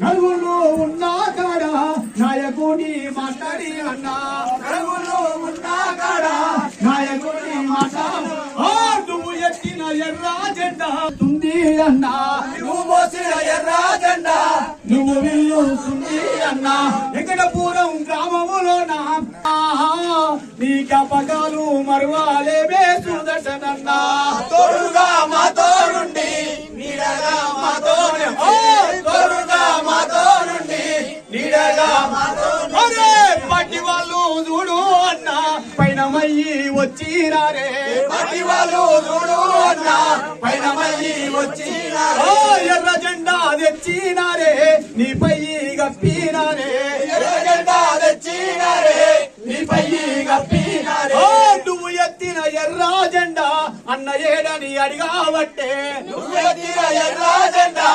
నలుగురు ఉన్నా కాడ నాయకుడి మాట్లాడి అన్నా నలుగురు ఉన్నా కాడ నాయకుడి మాట్లాడు నువ్వు ఎత్తిన ఎర్ర జెండా తుంది అన్నా నువ్వు మోసిన ఎర్ర జెండా నువ్వు విల్లుతుంది అన్నా వెంకటపురం గ్రామములోనా నీ జ్ఞాపకాలు మరువాలేవే సుదర్శనన్నా తోడుగా మాతో నుండి నీడగా మాతో తోడుగా మాతో నుండి నీడగా మాతో పట్టి వాళ్ళు చూడు అన్నా పైనమయ్యి వచ్చినారే పట్టి వాళ్ళు చూడు అన్నా పైనమయ్యి వచ్చినారే ఎర్ర జెండా తెచ్చినారే నీపై గప్పినారే ఎర్ర జెండా తెచ్చినారే నీపై గప్పినారే నువ్వు ఎత్తిన ఎర్ర జెండా అన్న ఏడని అడిగావట్టే నువ్వు ఎత్తిన ఎర్ర జెండా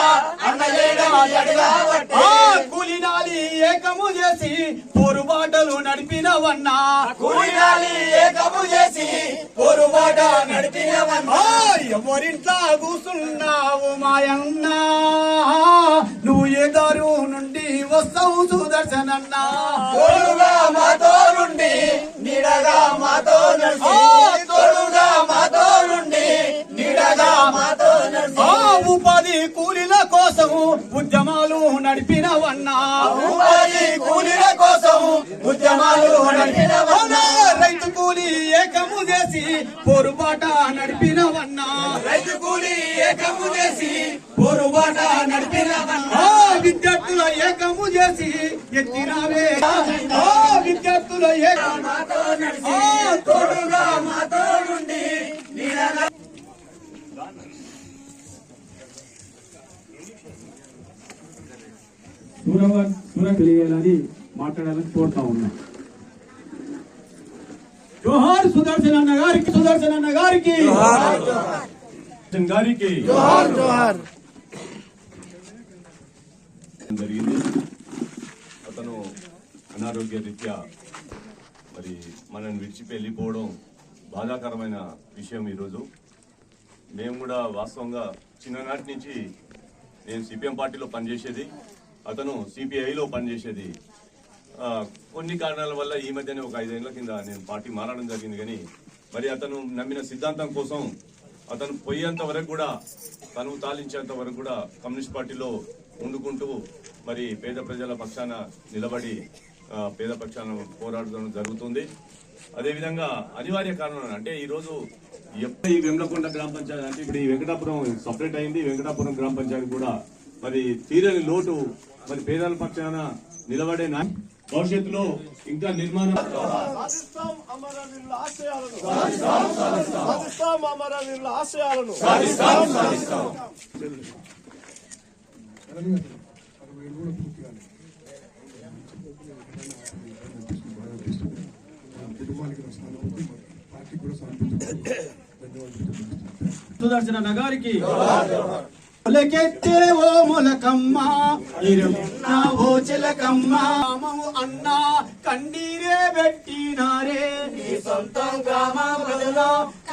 అన్న ఏడని అడిగావట్టే కూలినాలి ఏకము చేసి పోరుబాటలు నడిపినవన్నా కూలినాలి ఏకము చేసి పోరుబాట నడిపినవన్నా ఎవరింట్లో కూసున్నావు మాయన్నా నువ్వు ఏ దారు నుండి వస్తావు సుదర్శనన్నా తోడుగా మాతో నుండి నీడగా మాతో నడిచి తోడుగా మాతో నుండి నీడగా మాతో నడిచి ఉపాధి కూలీల కోసం ఉద్యమాలు నడిపినవన్నా ఉపాధి కూలీల కోసం ఉద్యమాలు నడిపినవన్నా రైతు కూలీ ఏకము చేసి పోరుబాట నడిపినవన్నా రైతు కూలీ ఏకము చేసి పోరుబాట నడిపినవన్నా విద్యార్థుల ఏకము చేసి ఎత్తినావే విద్యార్థుల తోడుగా మాతో నుండి తెలియాలని మాట్లాడాలని కోరుతా ఉన్నా. జోహార్ సుదర్శన్ అన్న గారికి సుదర్శన్ అన్న గారికి గారికి జరిగింది. అతను అనారోగ్య రీత్యా మరి మనల్ని విడిచిపి వెళ్ళిపోవడం బాధాకరమైన విషయం. ఈరోజు మేము కూడా వాస్తవంగా చిన్ననాటి నుంచి నేను సిపిఎం పార్టీలో పనిచేసేది, అతను సిపిఐలో పనిచేసేది. కొన్ని కారణాల వల్ల ఈ మధ్యనే ఒక 5 ఏళ్ల కింద నేను పార్టీ మారడం జరిగింది. కానీ మరి అతను నమ్మిన సిద్ధాంతం కోసం అతను పోయేంత వరకు కూడా, తను తాలించేంత వరకు కూడా కమ్యూనిస్ట్ పార్టీలో ఉండుకుంటూ మరి పేద ప్రజల పక్షాన నిలబడి పేద పక్షాన పోరాడడం జరుగుతుంది. అదేవిధంగా అనివార్య కారణం అంటే ఈరోజు ఈ వెమ్లకొండ గ్రామ పంచాయతీ అంటే ఇప్పుడు ఈ వెంకటాపురం సపరేట్ అయింది. వెంకటాపురం గ్రామ పంచాయతీ కూడా మరి తీరని లోటు, మరి పేదల పక్షాన నిలబడే భవిష్యత్తులో ఇంకా నిర్మాణం సుదర్శన నగారికి మొలకెత్తే ఓ మొలకమ్మ ఇరున్నా ఓ చిలకమ్మ అన్నా కన్నీరే పెట్టినారే నీ సొంతం గ్రామ ప్రజల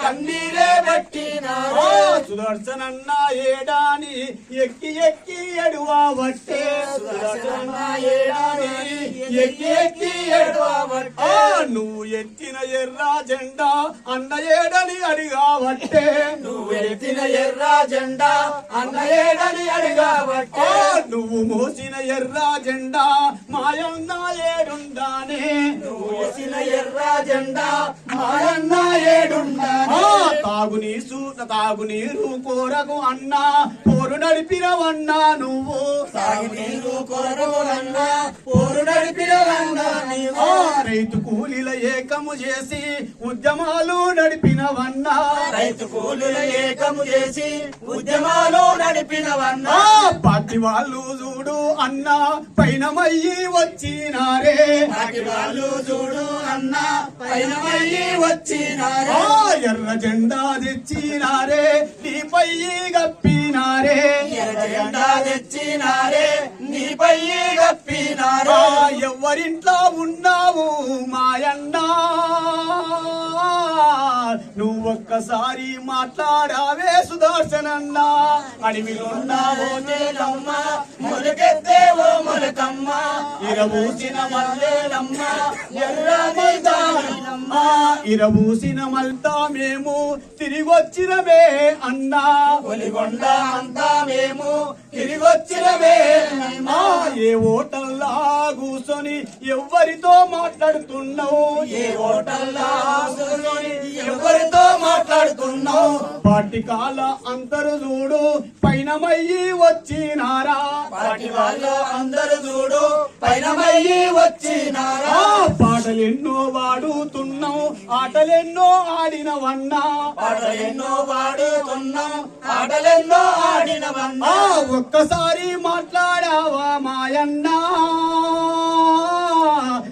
కన్నీరే పెట్టినారే సుదర్శనన్న ఏడాని ఎక్కి ఎక్కి ఎడువబట్టే సుదర్శనన్న ఏడాని ఎక్కి ఎక్కి ఎడువబట్టే నువ్వు ఎత్తిన ఎర్ర జెండా అన్న ఏడని అడిగావట్టే నువ్వు ఎత్తిన ఎర్ర జెండా అన్న ఏడని అడిగావట్టే నువ్వు మోసిన ఎర్ర జెండా మాయన్న ఏడుండానే నువ్వు మోసిన ఎర్ర జెండా మాయన్న ఏడుండానే తాగునీరు కోరకు అన్నా పోరు నడిపినవన్నా నువ్వు తాగునీరు కోరకు అన్నా పోరు నడిపినవన్నా నీవు రైతు కూలీల ఏకము చేసి ఉద్యమాలు నడిపినవన్నా రైతు కూలీల ఏకము చేసి ఉద్యమాలు నడిపినవన్నా పార్టీ వాళ్ళు చూడు అన్నా పైనమయ్యి వచ్చినారే పార్టీ వాళ్ళు చూడు అన్నా పైనమయ్యి వచ్చినారే ఎర్ర జెండా తెచ్చినారే నీపై గప్పినారే ఎర్ర జెండా తెచ్చినారే నీపై గప్పినారే ఎవరింట్లో ఉన్నావు మాయన్నా నువ్వొక్కసారి మాట్లాడావే సుదర్శనన్నా అడవిలున్నావో నేలమ్మ మొలకెత్తేవో మొలకమ్మ ఇరవూసిన మల్లేలమ్మ ఎర్ర మైదానమ్మ ఇరవూసిన మల్తా మేము తిరిగొచ్చినవే అన్నా ఒలిగొండ అంతా మేము తిరిగొచ్చినవే ఏ ఓటల్లా కూర్చొని ఎవరితో మాట్లాడుతున్నావు ఏ ఓటల్లా కూర్చొని ఎవరితో మాట్లాడుతున్నావు పార్టీ కాల అందరు చూడు పైనమయ్యి వచ్చినారా పార్టీ వాళ్ళు అందరు చూడు పైనమయ్యి వచ్చినారా పాటలెన్నో వాడుతున్నావు ఆటలెన్నో ఆడినవన్నా పాటలెన్నో వాడుతున్నావు ఆటలెన్నో ఆడినవన్నా ఒక్కసారి మాట్లాడావా మాయన్నా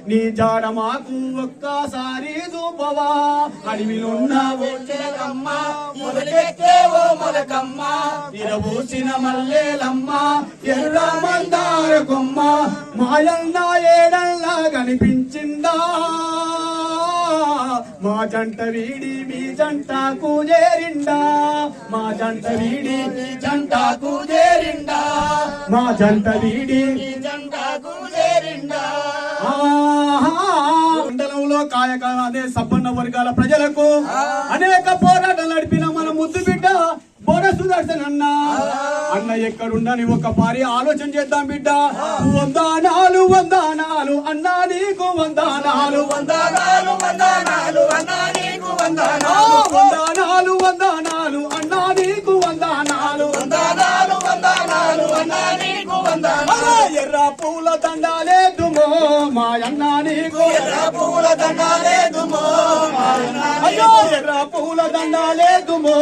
నీ జాడ మాకు ఒక్కసారి చూపవా అడవిలున్నావో చిలకమ్మ మొదలెక్కేవో మొలకమ్మ ఇరవూసిన మల్లేలమ్మ ఎర్ర మందార కొమ్మ మాయన్న ఏడల్లా కనిపించిందా మా జంట వీడి మీ జంటకు చేరిండా మా జంట వీడి మీ జంటకు చేరిండా మా జంట వీడి మీ జంటకు చేరిండా మండలంలో కాయకాలే సంపన్న వర్గాల ప్రజలకు అనేక పోరాటాలు నడిపిన మన ముద్దు బిడ్డ బోడ సుదర్శన్ అన్న ఎక్కడుండని ఒక పారి ఆలోచన చేద్దాం బిడ్డ వందనాలు వందనాలు అన్నా నీకు వందనాలు వందనాలు వందనాలు అన్నా నీకు వందనాలు వందనాలు వందనాలు అన్నా నీకు వందనాలు వందనాలు వందనాలు అన్నా నీకు వందనాలు ఎర్ర పూల దండాలే దుమో మాయన్న నీకు ఎర్ర పూల దండాలే దుమో అయ్యో ఎర్ర పూల దండాలే దుమో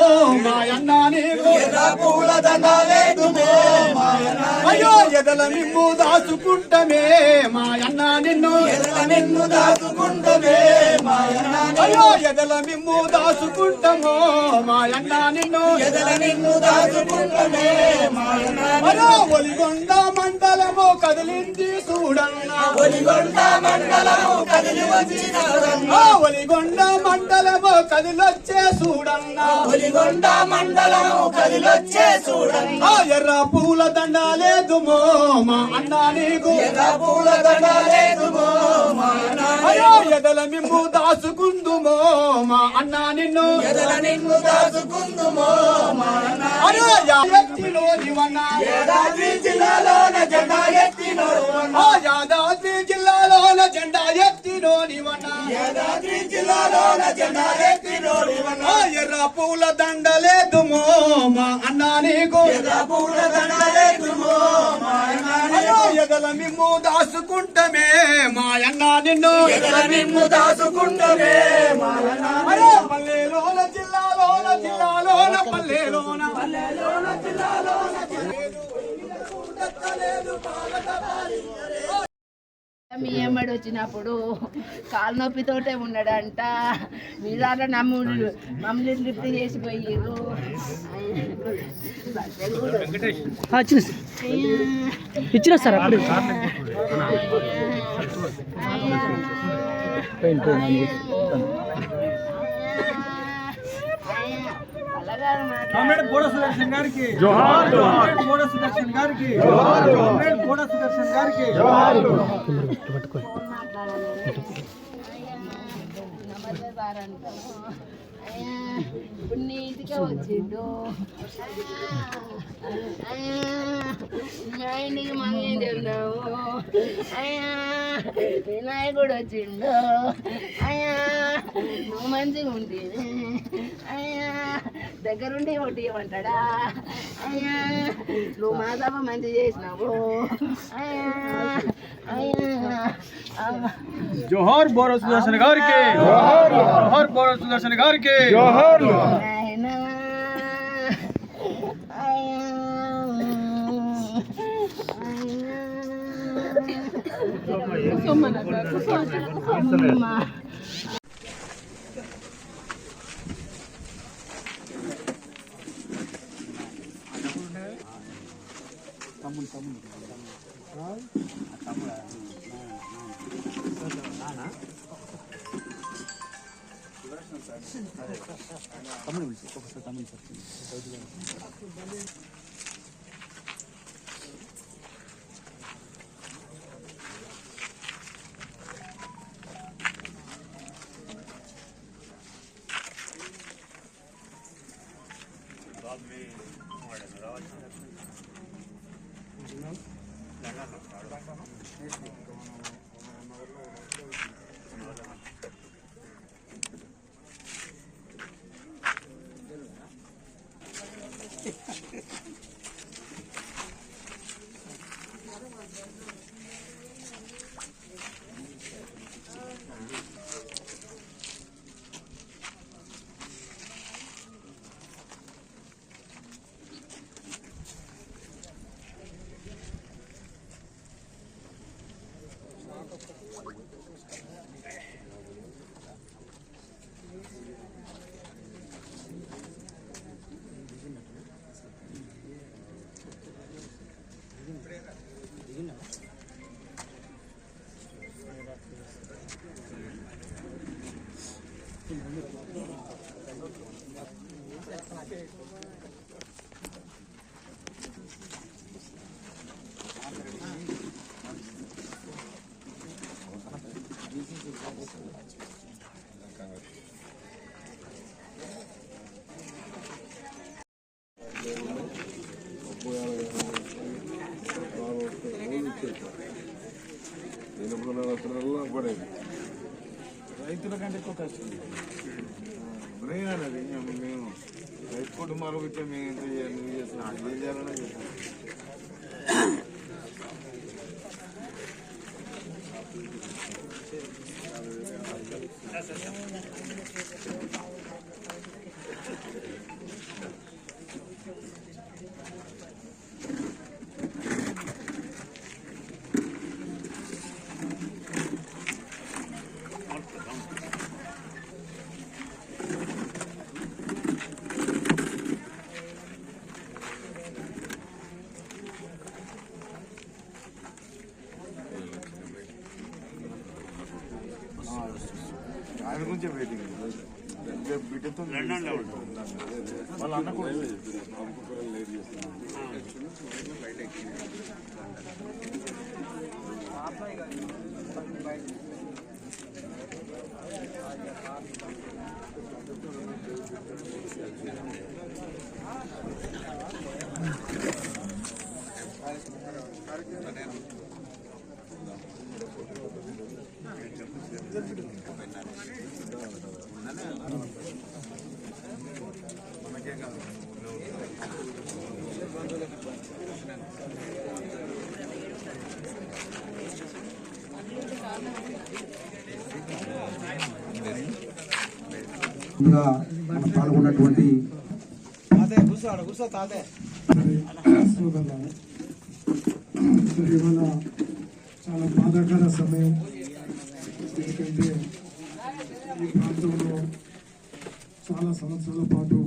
మాయన్న నీకు ఎర్ర పూల దండాలే దుమో అయ్యో ఎదల నిన్ను దాచుకుంటమే మాయన్న నిన్ను ఎదల నిన్ను దాచుకుంటమే మాయన్న అయ్యో ఎదల నిన్ను దాచుకుంటమో మాయన్న నిన్ను ఎదల నిన్ను దాచుకుంటమే మాయన్న అయ్యో ఒలిగొండ మండలము కదిలింది చూడన్నా ఒలిగొండ మండలము కదిలి వచ్చినారన్నా ఒలిగొండ మండలము కదిలొచ్చే చూడన్నా ఒలిగొండ మండలము కదిలొచ్చే చూడన్నా ఎర్ర పూల దండాలే దుమో మా అన్న నీకు ఎర్ర పూల దండాలే దుమో మా అన్న అయ్యో ఎదల మిమ్ము దాసుకుందుమో మా అన్న నిన్ను ఎదల నిన్ను దాసుకుందుమో మా అన్న అయ్యో ఎత్తిలో నివన్న యాదాద్రి జిల్లాలోన జెండా ఎత్తినో యాదాద్రి జిల్లాలోన జెండా ఎత్తినో నివన్న యాదాద్రి జిల్లాలోన జెండా ఎత్తినో నివన్న ఎర్ర పూల దండలే దుమో మా అన్న నీకు ఎర్ర పూల దండలే దుమో మా అన్న అయ్యో ఎదల మిమ్ము దాసుకుంటమే మా అన్న నిన్ను ఎదల నిన్ను దాసుకుంటమే మా అన్న అయ్యో పల్లెలోన జిల్లాలోన జిల్లాలోన పల్లెలోన పల్లెలోన జిల్లాలోన మీ అమ్మడు వచ్చినప్పుడు కాలు నొప్పితోటే ఉన్నాడంట మీదాల మమ్మల్ని లిఫ్ట్ చేసి పోయిర్రు ఇచ్చిన సార్ అప్పుడు కామ్రేడ్ బోడ సుదర్శన్ గారికి జోహార్. కామ్రేడ్ బోడ సుదర్శన్ గారికి జోహార్. కామ్రేడ్ బోడ సుదర్శన్ గారికి జోహార్. ఇప్పుడు నీటిగా వచ్చిండు మా ఇంటికి మనం ఏం తిన్నాము అయ్యా వినాయకుడు వచ్చిండు అయ్యా నువ్వు మంచిగా ఉంటుంది అయ్యా దగ్గరుండి ఒకటి ఇవ్వమంటాడా అయ్యా నువ్వు మా సభ మంచి చేసినావు అయ్యా అయ్యా జోహార్ బోడ సుదర్శన్ గారికి జోహార్. జోహార్ బోడ సుదర్శన్ గారికి జోహార్. రైతుల కంటే ఎక్కువ కష్టం అది మేము రైతు కుటుంబాలు వచ్చి మేము ఎంత చేస్తున్నాం ఏం చేయాలన్నా ఆయన గురించే వెయిటింగ్ బిడ్డతో వాళ్ళ అన్న కూడా లేట్ చేస్తున్నారు. పాల్గొన్నటువంటి ఇవాళ చాలా బాధాకర సమయం. ఎందుకంటే ఈ ప్రాంతంలో చాలా సంవత్సరాల పాటు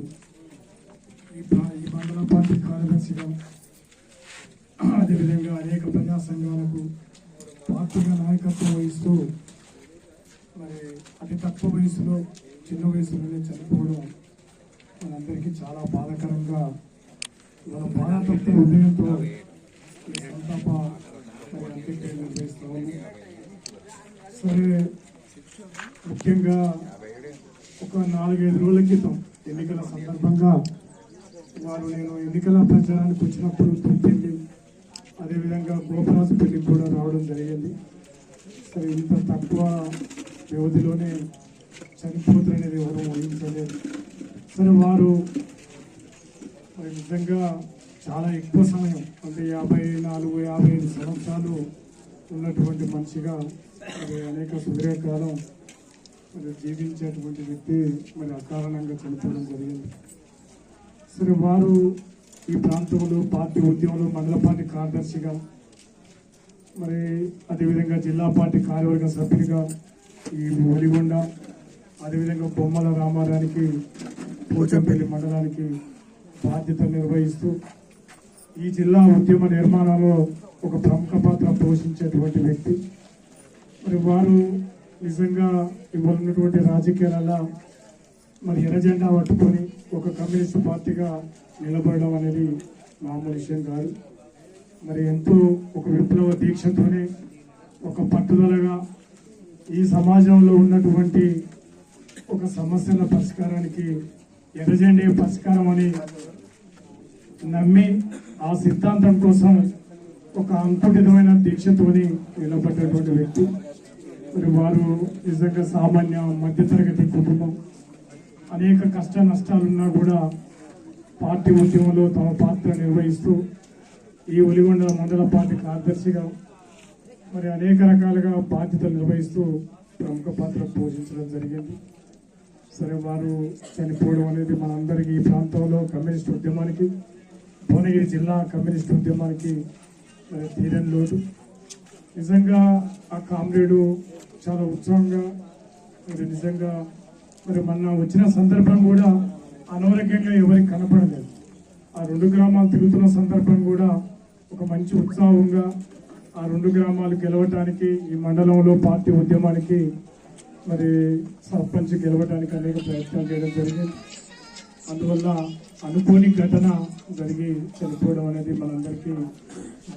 ఈ మండల పార్టీ కార్యదర్శిగా అదేవిధంగా అనేక ప్రజా సంఘాలకు పార్టీగా నాయకత్వం వహిస్తూ మరి అతి తక్కువ వయసులో చిన్న వయసులోనే చనిపోవడం మనందరికీ చాలా బాధాకరంగా మన బాధాతత్వ హృదయంతో ఈ సంతాప మరి అంత్యక్రియలు నిర్వహిస్తూ ఉన్నాం. సరే, ముఖ్యంగా ఒక 4-5 రోజుల క్రితం ఎన్నికల సందర్భంగా నేను ఎన్నికల ప్రచారానికి వచ్చినప్పుడు తుర్పెల్లి, అదేవిధంగా గోపరాజుపల్లికి కూడా రావడం జరిగింది. సరే, ఇంత తక్కువ వ్యవధిలోనే చనిపోతారనేది ఎవరు ఊహించలేదు. సరే, వారు మరి నిజంగా చాలా ఎక్కువ సమయం అంటే 54-55 సంవత్సరాలు ఉన్నటువంటి మనిషిగా మరి అనేక సుదీర్ఘకాలం మరి జీవించేటువంటి వ్యక్తి మరి అకారణంగా చనిపోవడం జరిగింది. సరే, వారు ఈ ప్రాంతంలో పార్టీ ఉద్యమంలో మండల పార్టీ కార్యదర్శిగా, మరి అదేవిధంగా జిల్లా పార్టీ కార్యవర్గ సభ్యుడిగా ఈ ఒలిగొండ, అదేవిధంగా బొమ్మల రామారానికి పోచంపల్లి మండలానికి బాధ్యత నిర్వహిస్తూ ఈ జిల్లా ఉద్యమ నిర్మాణంలో ఒక ప్రముఖ పాత్ర పోషించేటువంటి వ్యక్తి. మరి వారు నిజంగా ఇవాళ ఉన్నటువంటి రాజకీయాలలో మరి ఎర్రజెండా పట్టుకొని ఒక కమ్యూనిస్టు పార్టీగా నిలబడడం అనేది మామూలు విషయం కాదు. మరి ఎంతో ఒక విప్లవ దీక్షతోనే ఒక పట్టుదలగా ఈ సమాజంలో ఉన్నటువంటి ఒక సమస్యల పరిష్కారానికి ఎర్రజెండే పరిష్కారం అని నమ్మి ఆ సిద్ధాంతం కోసం ఒక అంకుటితమైన దీక్షతోని నిలబడ్డటువంటి వ్యక్తి. మరి వారు నిజంగా సామాన్య మధ్యతరగతి కుటుంబం, అనేక కష్ట నష్టాలున్నా కూడా పార్టీ ఉద్యమంలో తమ పాత్ర నిర్వహిస్తూ ఈ ఒలిగొండ మండల పార్టీ కార్యదర్శిగా మరి అనేక రకాలుగా బాధ్యతలు నిర్వహిస్తూ ప్రముఖ పాత్ర పోషించడం జరిగింది. సరే, వారు చనిపోవడం అనేది మనందరికీ ఈ ప్రాంతంలో కమ్యూనిస్ట్ ఉద్యమానికి, భువనగిరి జిల్లా కమ్యూనిస్ట్ ఉద్యమానికి మరి తీరని లోటు. నిజంగా ఆ కామ్రేడు చాలా ఉత్సాహంగా మరి నిజంగా మరి మొన్న వచ్చిన సందర్భం కూడా అనారోగ్యంగా ఎవరికి కనపడలేదు. ఆ 2 గ్రామాలు తిరుగుతున్న సందర్భం కూడా ఒక మంచి ఉత్సాహంగా ఆ 2 గ్రామాలు గెలవటానికి, ఈ మండలంలో పార్టీ ఉద్యమానికి మరి సర్పంచ్ గెలవడానికి అనేక ప్రయత్నాలు చేయడం జరిగింది. అందువల్ల అనుకోని ఘటన జరిగి చనిపోవడం అనేది మనందరికీ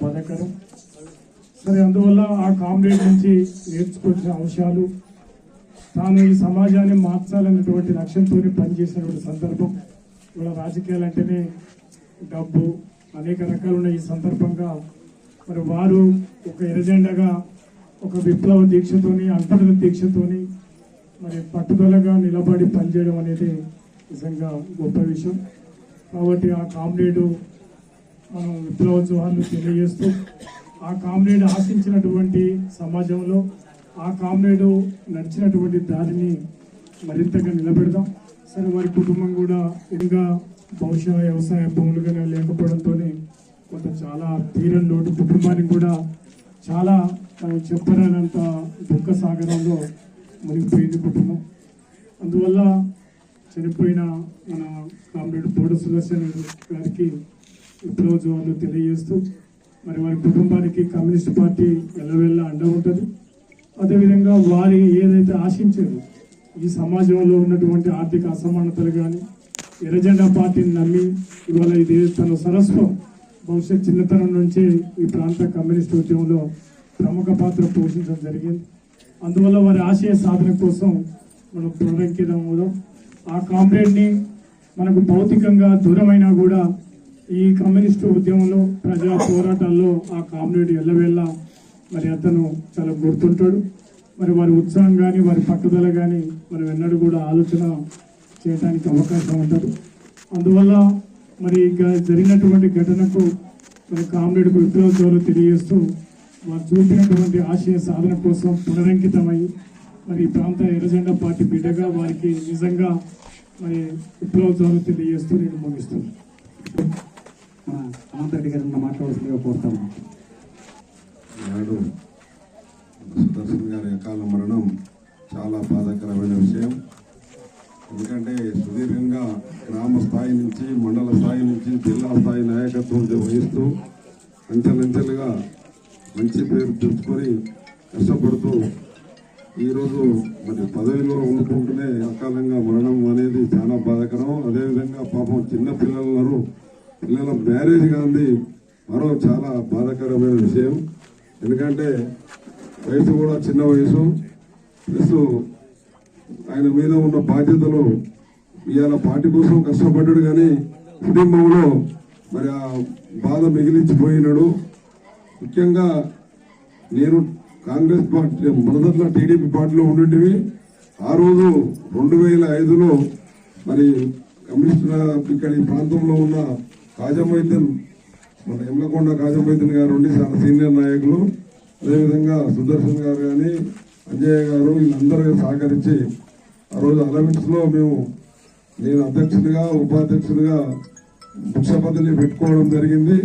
బాధాకరం. సరే, అందువల్ల ఆ కామ్రేడ్ నుంచి నేర్చుకోవాల్సిన అంశాలు, తాను ఈ సమాజాన్ని మార్చాలనేటువంటి లక్ష్యంతో పనిచేసినటువంటి సందర్భం. ఇవాళ రాజకీయాలు అంటేనే డబ్బు, అనేక రకాలున్న ఈ సందర్భంగా మరి వారు ఒక ఎర్రజెండాగా ఒక విప్లవ దీక్షతోని, అంతర్గత దీక్షతోని మరి పట్టుదలగా నిలబడి పనిచేయడం అనేది నిజంగా గొప్ప విషయం. కాబట్టి ఆ కామ్రేడు మనం విప్లవ జోహార్లు తెలియజేస్తూ ఆ కామ్రేడ్ ఆశించినటువంటి సమాజంలో ఆ కామ్రేడు నడిచినటువంటి దారిని మరింతగా నిలబెడదాం. సరే, వారి కుటుంబం కూడా ఇంకా బహుశా వ్యవసాయ భూములుగానే లేకపోవడంతో కొంత చాలా తీరని లోటు, కుటుంబానికి కూడా చాలా చెప్పరానంత దుఃఖ సాగరంలో మునిగిపోయింది కుటుంబం. అందువల్ల చనిపోయిన మన కామ్రేడ్ బోడ సుదర్శన్ గారికి విప్లవ జోహార్లు తెలియజేస్తూ మరి వారి కుటుంబానికి కమ్యూనిస్ట్ పార్టీ ఎల్లవెల్ల అండ ఉంటుంది. అదేవిధంగా వారి ఏదైతే ఆశించారో ఈ సమాజంలో ఉన్నటువంటి ఆర్థిక అసమానతలు కానీ ఎర్రజెండా పార్టీని నమ్మి ఇవాళ ఇది తన సరస్వం బహుశా చిన్నతనం నుంచి ఈ ప్రాంత కమ్యూనిస్ట్ ఉద్యమంలో ప్రముఖ పాత్ర పోషించడం జరిగింది. అందువల్ల వారి ఆశయ సాధన కోసం మనం పునరంకితం అవుదాం. ఆ కామ్రేడ్ని మనకు భౌతికంగా దూరమైనా కూడా ఈ కమ్యూనిస్టు ఉద్యమంలో, ప్రజా పోరాటాల్లో ఆ కామ్రేడ్ ఎల్లవేళ్ళ మరి అతను చాలా గుర్తుంటాడు. మరి వారి ఉత్సాహం కానీ వారి పట్టుదల కానీ మనం ఎన్నడూ కూడా ఆలోచన చేయడానికి అవకాశం ఉంటుంది. అందువల్ల మరి జరిగినటువంటి ఘటనకు మరి కామ్రేడ్కు విప్లవ జోహార్లు తెలియజేస్తూ వారు చూపినటువంటి ఆశయ సాధన కోసం పునరంకితమై మరి ఈ ప్రాంత ఎర్రజెండా పార్టీ బిడ్డగా వారికి నిజంగా మరి విప్లవ జోహార్లు తెలియజేస్తూ నేను ముగిస్తున్నాను. మన అనంతరెడ్డి గారిని మాట్లాడాల్సిందిగా కోరుతాము. నాడు సుదర్శన్ గారి అకాల మరణం చాలా బాధాకరమైన విషయం. ఎందుకంటే సుదీర్ఘంగా గ్రామ స్థాయి నుంచి, మండల స్థాయి నుంచి, జిల్లా స్థాయి నాయకత్వం వహిస్తూ అంచెలంచెలుగా మంచి పేరు తెచ్చుకొని కష్టపడుతూ ఈరోజు మరి పదవిలో ఉండుకుంటూనే అకాలంగా మరణం అనేది చాలా బాధాకరం. అదేవిధంగా పాపం చిన్న పిల్లల మ్యారేజ్ కాంది మరో చాలా బాధాకరమైన విషయం. ఎందుకంటే వయసు కూడా చిన్న వయసు, ప్లస్ ఆయన మీద ఉన్న బాధ్యతలు ఇవాళ పార్టీ కోసం కష్టపడ్డాడు, కానీ కుటుంబంలో మరి ఆ బాధ మిగిలించిపోయినాడు. ముఖ్యంగా నేను కాంగ్రెస్ పార్టీ మొదట్లో టీడీపీ పార్టీలో ఉండింటివి. ఆ రోజు 2005లో మరి కమ్యూనిస్ట్ ఇక్కడ ఈ ప్రాంతంలో ఉన్న కాజమైద్దన్, మన ఎమ్లకొండ కాజమైద్దన్ గారు ఉండి చాలా సీనియర్ నాయకులు, అదేవిధంగా సుదర్శన్ గారు కానీ అంజయ్య గారు వీళ్ళందరూ సహకరించి ఆ రోజు అలవెన్స్లో నేను అధ్యక్షుడిగా ఉపాధ్యక్షుడిగా ముఖ్యపదవిని పెట్టుకోవడం జరిగింది.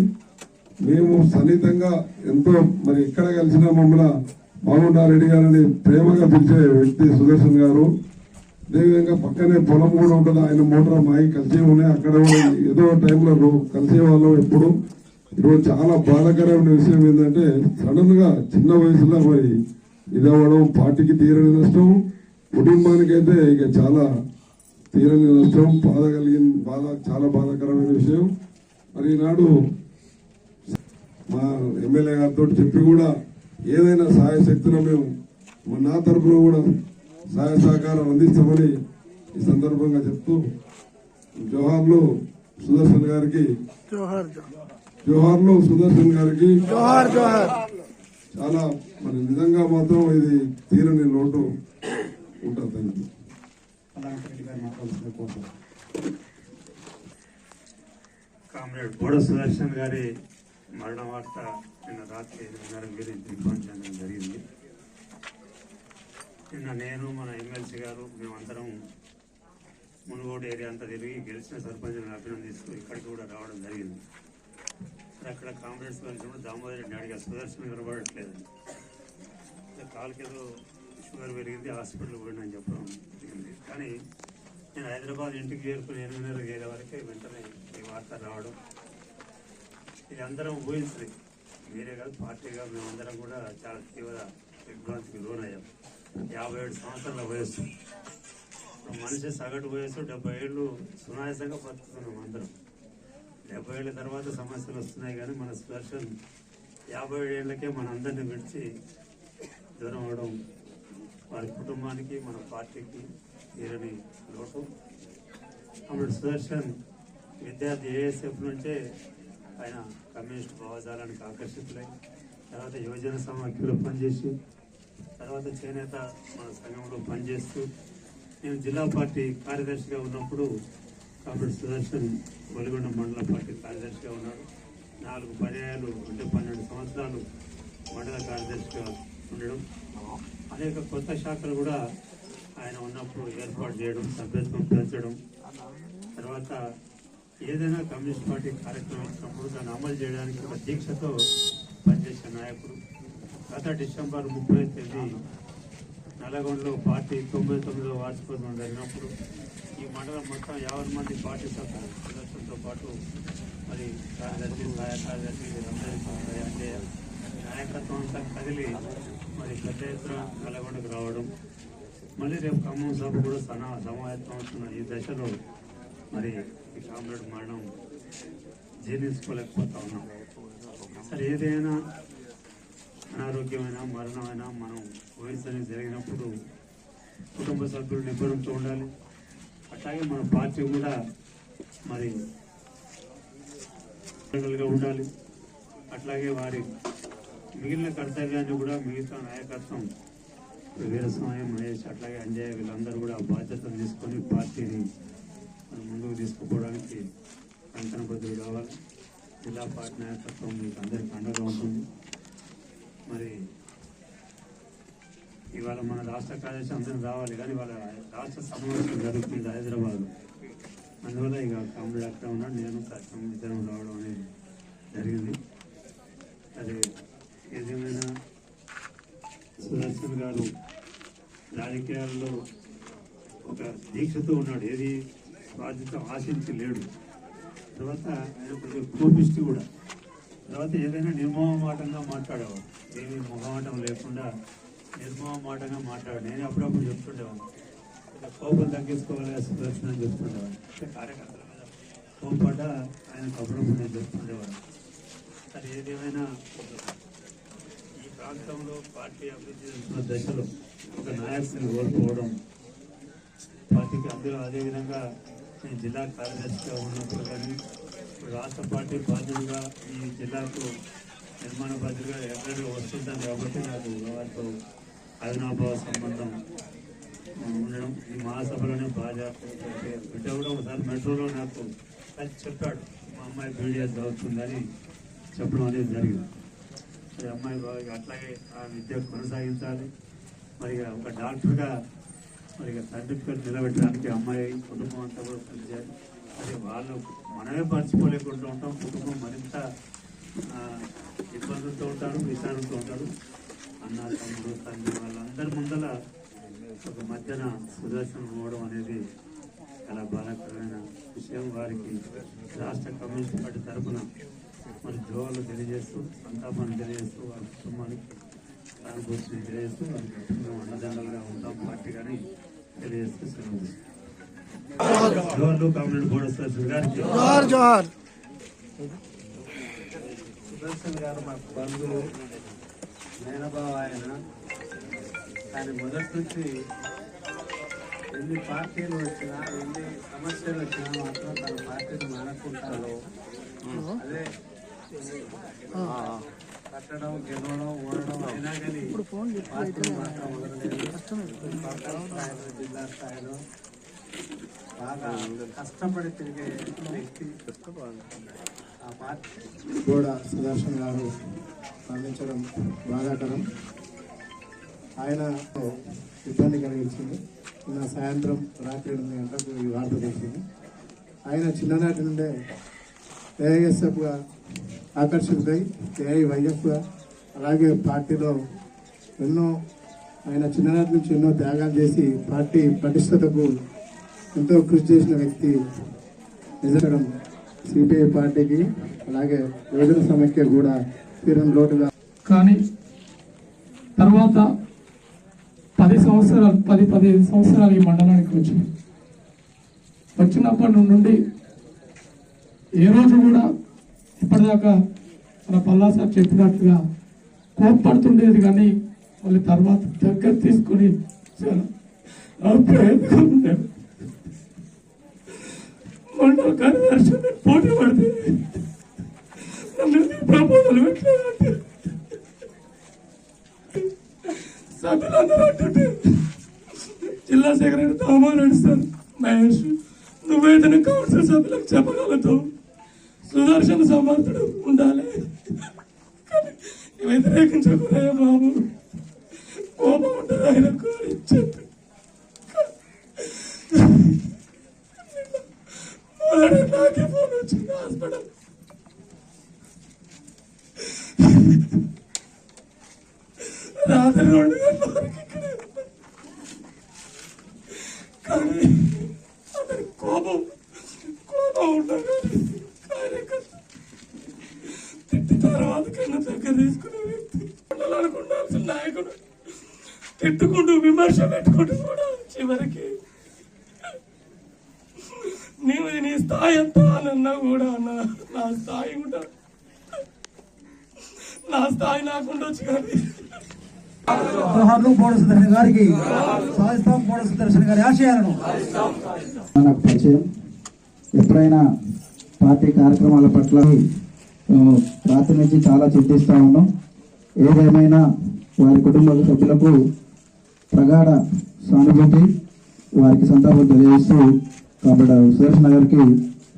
మేము సన్నిహితంగా ఎంతో మరి ఎక్కడ కలిసినా మమ్మల్ని బాగుండారెడ్డి గారిని ప్రేమగా పిలిచే వ్యక్తి సుదర్శన్ గారు. అదేవిధంగా పక్కనే పొలం కూడా ఉంటుంది, ఆయన మోటార్ మాయి కలిసి ఉన్నాయి, అక్కడ కూడా ఏదో టైంలో కలిసే వాళ్ళం ఎప్పుడు. ఈరోజు చాలా బాధాకరమైన విషయం ఏంటంటే సడన్ గా చిన్న వయసులో మరి ఇదవ్వడం పార్టీకి తీరని నష్టం, కుటుంబానికి అయితే ఇక చాలా తీరని నష్టం, చాలా బాధాకరమైన విషయం. మరి ఈనాడు మా ఎమ్మెల్యే గారితో చెప్పి కూడా ఏదైనా సహాయ శక్తిలో మేము నా తరఫున కూడా సహాయ సహకారం అందిస్తామని ఈ సందర్భంగా చెప్తూ జోహార్లు సుదర్శన్ గారికి, జోహార్లు సుదర్శన్ గారికి చాలా మరి నిజంగా మాత్రం ఇది తీరని లోటు ఉంటుంది. కామ్రేడ్ బోడ సుదర్శన్ గారి మరణ వార్త నిన్న రాత్రి 8:30 దిగ్బంధనం జరిగింది. నిన్న నేను మన ఎమ్మెల్సీ గారు మేమందరం మునుగోడు ఏరియా అంతా తిరిగి గెలిచిన సర్పంచ్లను అభినందిస్తూ ఇక్కడికి కూడా రావడం జరిగింది. అక్కడ కామ్రేడ్స్ కలిసినప్పుడు దామోదర్ రెడ్డిని అడిగా, సుదర్శన్ కనబడట్లేదని. కాలుకేదో షుగర్ పెరిగింది, హాస్పిటల్ పోయినని చెప్పడం జరిగింది. కానీ నేను హైదరాబాద్ ఇంటికి చేరుకుని 8:30 అయ్యే వరకే వెంటనే ఈ వార్త రావడం, ఇది అందరం ఊహించింది. మీరే కాదు, పార్టీగా మేమందరం కూడా చాలా తీవ్ర విభ్రాంతికి లోనయ్యాం. 57 సంవత్సరాల వయస్సు, మనిషి సగటు వయస్సు 70 ఏళ్ళు సునాయాసంగా బతుకుతున్నాం అందరం. 70 ఏళ్ళ తర్వాత సమస్యలు వస్తున్నాయి, కానీ మన సుదర్శన్ 57 ఏళ్లకే మన అందరినీ విడిచి దూరం అవడం వారి కుటుంబానికి మన పార్టీకి తీరని లోటు. అప్పుడు సుదర్శన్ విద్యార్థి ఏఎస్ఎఫ్ నుంచే ఆయన కమ్యూనిస్ట్ భావజాలానికి ఆకర్షితులై తర్వాత యువజన సమాఖ్యలో పనిచేసి తర్వాత చేనేత మన సంఘంలో పనిచేస్తూ నేను జిల్లా పార్టీ కార్యదర్శిగా ఉన్నప్పుడు కాబట్టి సుదర్శన్ వెలుగొండ మండల పార్టీ కార్యదర్శిగా ఉన్నాడు. 4 పర్యాయాలు అంటే 12 సంవత్సరాలు మండల కార్యదర్శిగా ఉండడం, అనేక కొత్త శాఖలు కూడా ఆయన ఉన్నప్పుడు ఏర్పాటు చేయడం, సభ్యత్వం పెంచడం, తర్వాత ఏదైనా కమ్యూనిస్ట్ పార్టీ కార్యక్రమం వచ్చినప్పుడు దాన్ని అమలు చేయడానికి ఒక దీక్షతో పనిచేసే నాయకుడు. గత డిసెంబర్ 30వ తేదీ నల్లగొండలో పార్టీ 99వ వార్షికోత్సవం జరిగినప్పుడు ఈ మండలం మొత్తం 50 మంది పార్టీ సభ్యులు సుదర్శన్తో పాటు మరి కార్యదర్శి, సహాయ కార్యదర్శి వీరందరికీ నాయకత్వం అంతా కదిలి మరి పెద్ద ఎత్తున నల్లగొండకు రావడం, మళ్ళీ రేపు ఖమ్మం సభ కూడా సమాయత్తం అవుతున్న ఈ దశలో మరి ఈ కామ్రేడ్ మరణం జీర్ణించుకోలేకపోతా ఉన్నాం. సరే, ఏదైనా అనారోగ్యమైన మరణమైనా మనం ఊహించని జరిగినప్పుడు కుటుంబ సభ్యులు నిబ్బరంతో ఉండాలి. అట్లాగే మన పార్టీ కూడా మరి ఉండాలి. అట్లాగే వారి మిగిలిన కర్తవ్యాన్ని కూడా మిగతా నాయకత్వం వీరస్వామి, మహేష్, అట్లాగే అంజయ్య వీళ్ళందరూ కూడా బాధ్యతలు తీసుకొని పార్టీని ముందుకు తీసుకుపోవడానికి కంకణబద్ధులు కావాలి. జిల్లా పార్టీ నాయకత్వం మీకు అందరికీ అండగా ఉంటుంది. మరి ఇవాళ మన రాష్ట్ర కార్యదర్శి అందరూ రావాలి, కానీ వాళ్ళ రాష్ట్ర సమావేశం జరుగుతుంది హైదరాబాద్లో. అందువల్ల ఇక కామ్రేడ్ అక్కడ ఉన్నాడు, నేను సత్యం ఇద్దరం రావడం అనేది జరిగింది. అది ఏదేమైనా సుదర్శన్ గారు రాజకీయాల్లో ఒక దీక్షతో ఉన్నాడు, ఏది బాధ్యత ఆశించి లేడు. తర్వాత ఆయన కొంచెం కోపిష్టి కూడా. తర్వాత ఏదైనా నిర్మోహమాటంగా మాట్లాడేవాడు, ఏమీ మొహమాటం లేకుండా నిర్మమాటంగా మాట్లాడు. నేను అప్పుడప్పుడు చెప్తుండేవాడిని, కోపం తగ్గించుకోవాలి సుదర్శన్ అని చెప్తుండేవాడిని. కార్యకర్తల మీద కోపడ్డ ఆయన అప్పుడప్పుడు నేను చెప్తుండేవాడిని. సరే, ఏదేమైనా ఈ ప్రాంతంలో పార్టీ అభివృద్ధి చేస్తున్న దశలో ఒక నాయకుడిని కోల్పోవడం పార్టీకి, అందులో అదేవిధంగా నేను జిల్లా కార్యదర్శిగా ఉన్నప్పుడు కానీ రాష్ట్ర పార్టీ బాధ్యులుగా ఈ జిల్లాకు నిర్మాణ బాధ్యులుగా ఎక్కడికి వస్తుంటాను కాబట్టి నాకు వారితో అవినాభావ సంబంధం ఉండడం. ఈ మహాసభలోనే బాగా బిడ్డ కూడా ఒకసారి మెట్రోలో నాకు చెప్పాడు, మా అమ్మాయి బీడీఎస్ చదువుతుందని చెప్పడం అనేది జరిగింది. మరి అమ్మాయి బాగా అట్లాగే ఆ విద్య కొనసాగించాలి. మరి ఒక డాక్టర్గా మరి సర్టిఫికేట్ నిలబెట్టడానికి అమ్మాయి కుటుంబం అంతా కూడా పనిచేయాలి. అదే వాళ్ళు మనమే మర్చిపోలేకుండా ఉంటాం. కుటుంబం మరింత ఇబ్బందులతో ఉంటారు, విచారంతో ఉంటారు. అన్న, తమ్ముడు, తండ్రి వాళ్ళందరి ముందల ఒక మధ్యన సుదర్శనం పోవడం అనేది చాలా బాధాకరమైన విషయం. వారికి రాష్ట్ర కమ్యూనిస్ట్ పార్టీ తరఫున మరి జోలు తెలియజేస్తూ, సంతాపాన్ని తెలియజేస్తూ, వారి కుటుంబానికి సానుభూతిని తెలియజేస్తూ వారికి మేము అండదండలుగా ఉంటాం పార్టీ కానీ తెలియజేస్తూ సెలవు. జోహార్లు కామ్రేడ్ బోడ సుదర్శన్ గారికి. సుదర్శన్ గారు మాకు బంధువు, మేనబావ. ఆయన మొదటి నుంచి ఎన్ని పార్టీలు వచ్చినా, ఎన్ని సమస్యలు వచ్చినా మాత్రం తన పార్టీని మానకుంటారు. అదే కట్టడం, గెలవడం, ఓడడం అయినా కానీ పార్టీని మాత్రం వదలలేదు. జిల్లా స్థాయిలో బాగా కష్టపడి తిరిగే వ్యక్తి ఆ పార్టీ. కూడా సుదర్శన్ గారు స్పందించడం బాధాకరం. ఆయన ఇబ్బంది కలిగించింది. నిన్న సాయంత్రం రాత్రి 8 గంటలకు ఈ వార్త తెలిసింది. ఆయన చిన్ననాటి నుండే ఏఐఎస్ఎఫ్గా ఆకర్షితులై ఏఐవైఎఫ్గా, అలాగే పార్టీలో ఆయన చిన్ననాటి నుంచి ఎన్నో త్యాగాలు చేసి పార్టీ పటిష్టతకు ఎంతో కృషి చేసిన వ్యక్తి. నిజంగా సిపిఐ పార్టీకి అలాగే యువజన సమైక్య కూడా తీరం లోటుగా. కానీ తర్వాత 15 సంవత్సరాలు ఈ మండలానికి వచ్చినప్పటి నుండి ఏ రోజు కూడా ఇప్పటిదాకా మన పల్లా సార్ చెప్పినట్టుగా కోప్పడుతుండేది. కానీ మళ్ళీ తర్వాత దగ్గర తీసుకుని మండల కార్యదర్శి పోటీ పడితే ప్రపోజల్ పెట్టలేదంటే సభ్యులందరూ అంటుంటే జిల్లా సెక్రటరీ రామారెడ్డి సార్, మహేష్, నువ్వేదైనా కౌన్సిల్ సభ్యులకు చెప్పగలుగుతావు, సుదర్శన సమర్థుడు ఉండాలి, కానీ వ్యతిరేకించకూడదు బాబు, కోపం ఉంటుంది ఆయనకు అని చెప్పి నాకే ఫోన్ వచ్చింది హాస్పిటల్. రాత్రి 2 గంటల వరకు ఇక్కడే కానీ అతని కోపం ఉండగా కార్యకర్త తిట్టి తర్వాత కన్నా దగ్గర తీసుకునే వ్యక్తి, ఉండాలనుకు ఉండాల్సిన నాయకుడు. తిట్టుకుంటూ విమర్శ పెట్టుకుంటూ కూడా చివరికి నీవు నీ స్థాయి ఎంత అన్నా కూడా నా స్థాయి ఉంటా, నా స్థాయి నాకుండొచ్చు కానీ జోహార్లు బోడ సుదర్శన్ గారికి. సాధిస్తాం బోడ సుదర్శన్ గారి ఆశయాలను. నాకు పరిచయం. ఎప్పుడైనా పార్టీ కార్యక్రమాల పట్ల రాత్రి నుంచి చాలా చింతిస్తూ ఉన్నాం. ఏదేమైనా వారి కుటుంబ సభ్యులకు ప్రగాఢ సానుభూతి, వారికి సంతాపం తెలియజేస్తూ కాబట్టి సుదర్శన్ గారికి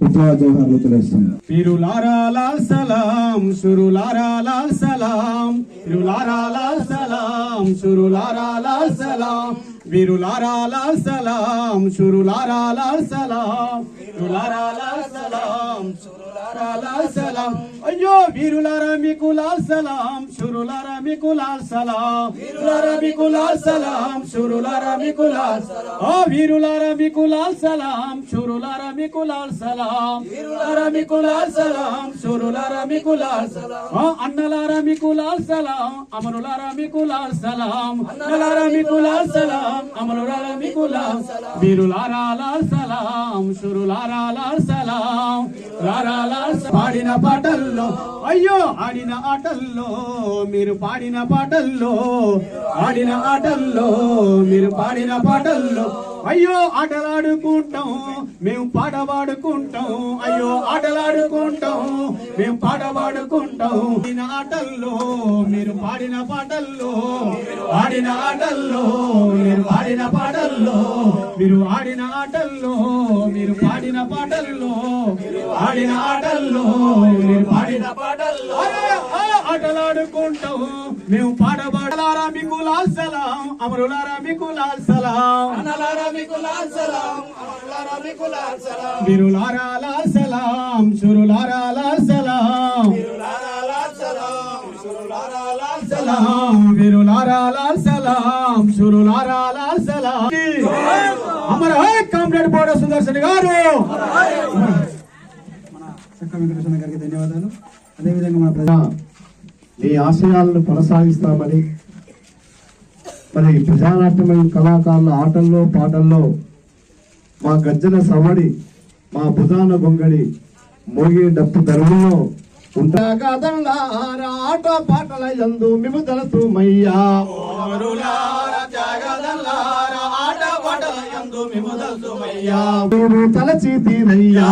విప్లవ జోహార్లు తెలియజేస్తుంది. వీరులారా లాల్ సలాం, సురులారా లాల్ సలాం, వీరులారా లాల్ సలాం, సురులారా లాల్ సలాం, వీరులారా లాల్ సలాం, సురులారా లాల్ సలాం, వీరులారా లాల్ సలాం, సురులారా లాల్ సలాం. అయ్యో వీరులారా మీకు లాల్ సలాం, సురులారా మీకు లాల్ సలాం, వీరులారా మీకు లాల్ సలాం, సురులారా మీకు లాల్ సలాం. ఆ వీరులారా మీకు లాల్ సలాం, సురులారా మీకు లాల్ సలాం, వీరులారా మీకు లాల్ సలాం, సురులారా అన్నలారా మీకు లాల్ సలాం, అన్నలారా మీకు లాల్ సలాం, అమరులారా మీకు లాల్ సలాం, అన్నలారా మీకు లాల్ సలాం, అమరులారా మీకు లాల్ సలాం, వీరులారా లాల్ సలాం, శూరులారా లాల్ సలాం, లారా లాల్ సలాం. పాడిన పాటల్లో అయ్యో ఆడిన ఆటల్లో మీరు పాడిన పాటల్లో, ఆడిన ఆటల్లో మీరు పాడిన పాటల్లో, అయ్యో ఆటలాడుకుంటాం మేము పాడవాడుకుంటాం, అయ్యో ఆటలాడుకుంటాం మేము పాడవాడుకుంటాం. ఆడిన ఆటల్లో మీరు పాడిన పాటల్లో, ఆడిన ఆటల్లో మీరు పాడిన పాటల్లో, మీరు ఆడిన ఆటల్లో మీరు పాడిన పాటల్లో, ఆడిన ఆటల్లో మీరు పాడిన పాటల్లో, ఆటలాడుకుంటాం మేము పాడవాడలారా మీకు లాల్ సలాం, అమరులారా మీకు లాల్ సలాం, అన్నలారా మీకు లాల్ సలాం, అమరులారా మీకు లాల్ సలాం, వీరులారా లాల్ సలాం, శూరులారా లాల్ సలాం, వీరులారా లాల్ సలాం, శూరులారా లాల్ సలాం, వీరులారా లాల్ సలాం, శూరులారా లాల్ సలాం. అమర హై కామ్రేడ్ బోడ సుదర్శన్ గారు. చక్క వెంకటేశ్వర గారికి ధన్యవాదాలు. అదేవిధంగా మన ప్రజా ఈ ఆశయాలను కొనసాగిస్తామని మరి ప్రజానాట్యమైన కళాకారుల ఆటల్లో పాటల్లో మా గజ్జల సవడి, మా భుజాన గొంగడి, మోగే డప్పు దరువుల్లో ఉంటాగదల్లారా ఆట పాటల యందు మిము తలతుమయ్యా, ఆట పాటల యందు మిము తలతుమయ్యా, మీరు తలచి తీరయ్యా,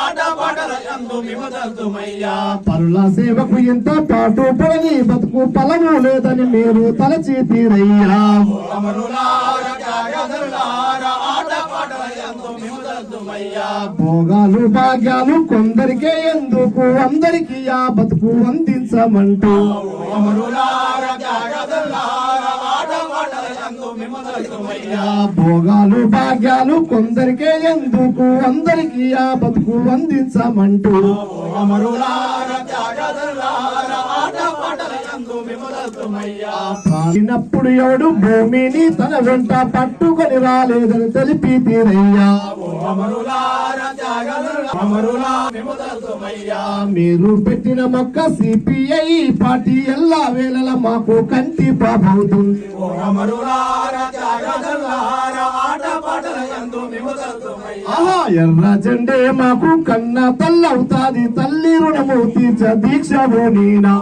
ఆట పాటల యందు మిము తలతుమయ్యా, పరుల సేవకు ఎంత పాటు పడని బతుకు ఫలము లేదని మీరు తలచి తీరయ్యా, ఆట పాటల యందు మిము తలతుమయ్యా, భోగాలు భాగ్యాలు కొందరికే ఎందుకు అందరికీ ఆ బతుకు అందించమంటూ, భోగాలు భాగ్యాలు కొందరికే ఎందుకు అందరికీ ఆ బతుకు అందించమంటూ, పాడినప్పుడు ఎవడు భూమిని తన వెంట పట్టుకొని రాలేదని తెలిపి తీరయ్యా, మీరు పెట్టిన మొక్క సిపిఐ పార్టీ ఎల్లా వేళల మాకు కంటి పాపవుతుంది, ఆహా ఎర్ర జెండే మాకు కన్న తల్లవుతాది, తల్లి రుణము తీర్చ దీక్షము నీనా,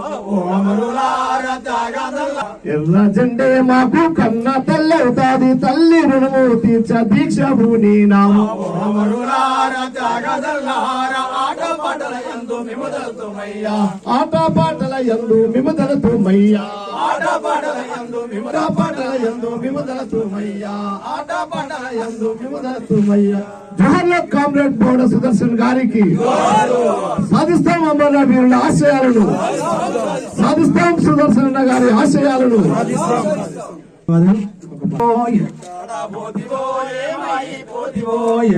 ఎర్ర జెండే మాకు కన్న తల్లవుతాది, తల్లి రుణము తీర్చ దీక్షము నీనా, ఆట పాటల యందు మిముదలతుమయ్యా, ఆట పాటల యందు మిముదలతుమయ్యా, ఆట పాటల యందు మిముదలతుమయ్యా, ఆట పాటల యందు మిముదలతుమయ్యా. జోహార్ల కామ్రేడ్ బోడ సుదర్శన్ గారికి, సాధిస్తాం అమర వీరుల ఆశయాలను, సాధిస్తాం సుదర్శన్ గారి ఆశయాలను.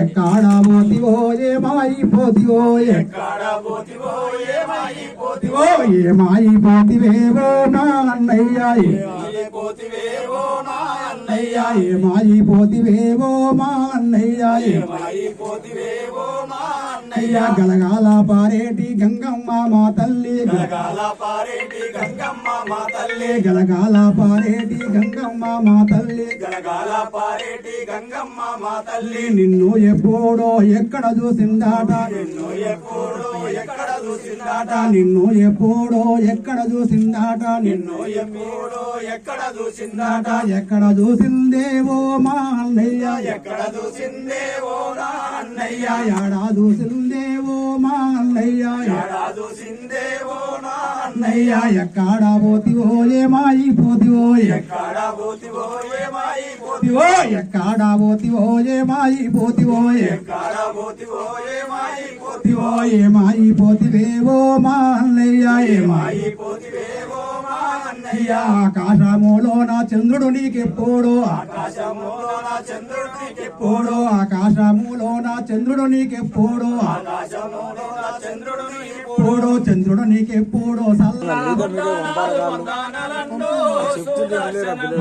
ఎక్కడ పోతివో ఏమాయి పోతివో, ఎక్కడ పోతివో ఏమాయి పోతివో, ఏమాయి పోతివేవో నా అన్నయ్య, ఏమాయి పోతివేవో నా అన్నయ్య, ఏమాయి పోతివేవో మా అన్నయ్య, ఏమాయి పోతివేవో మా అన్నయ్య, గలగాల పారేటి గంగమ్మ మా తల్లి, గలగాల పారేటి గంగమ్మ మా తల్లి, గలగాల పారేటి గంగమ్మ మా తల్లి, గలగాల పారేటి గంగమ్మ మా తల్లి, నిన్ను ఎప్పుడో ఎక్కడ చూసిందాట, నిన్ను ఎప్పుడో ఎక్కడ చూసిందాట, నిన్ను ఎప్పుడో ఎక్కడ చూసిందాట, నిన్ను ఎప్పుడో ఎక్కడ చూసిందాట, ఎక్కడ చూసిందేవో మా అన్నయ్య, ఎక్కడ చూసిందేవో నా అన్నయ్య, ఎడా చూసిందేవో మా అన్నయ్య, ఎడా చూసిందేవో నా అన్నయ్య, ఎక్కడ పోతివో ఏమాయి పోతివో, ఎక్కడ పోతివో ఏమాయి పోతివో, ఎక్కడ పోతివో ఏమాయి పోతివో, ఎక్కడ పోతివో ఏమాయి పోతివో, ఏమాయి పోతివేవో మా అన్నయ్య, ఏమాయి పోతివేవో మా అన్నయ్య, ఆకాశములో నా చంద్రుడు నీకెప్పుడు, ఆకాశములో నా చంద్రుడు నీకెప్పుడు, ఆకాశములో నా చంద్రుడు నీకెప్పుడు, ఆకాశములో నా చంద్రుడు నీకెప్పుడు, చంద్రుడు నీకెప్పుడు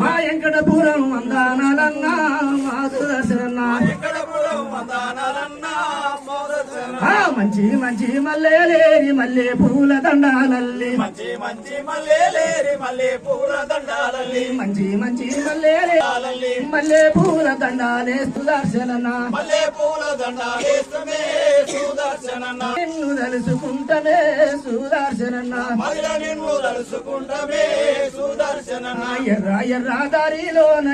మా వెంకటపురం వందనాలన్నా, మా సుదర్శన వెంకటపురం మంచి మంచి మల్లెలేరి మల్లె పూల దండాలల్లి మంచి మంచి మల్లెలేరి మల్లె పూల దండాలల్లి మంచి మంచి మల్లెలేరి మల్లె పూల దండాలే సుదర్శనన్న మల్లె పూల దండాలేస్తుమే సుదర్శనన్న నిన్ను తలుసుకుంటమే సుదర్శనన్న మహిళ నిన్ను తలుసుకుంటమే సుదర్శనన్న ఎర్ర ఎర్ర దారిలోన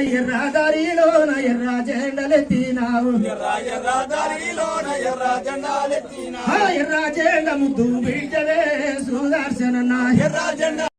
ఎర్ర జెండలెత్తినావు ఎర్ర దారిలోన ఎర్ర జెండాలెత్తినావు ఎర్ర జెండ ముద్దు బిడ్డవే సుదర్శనన్న ఎర్ర జెండ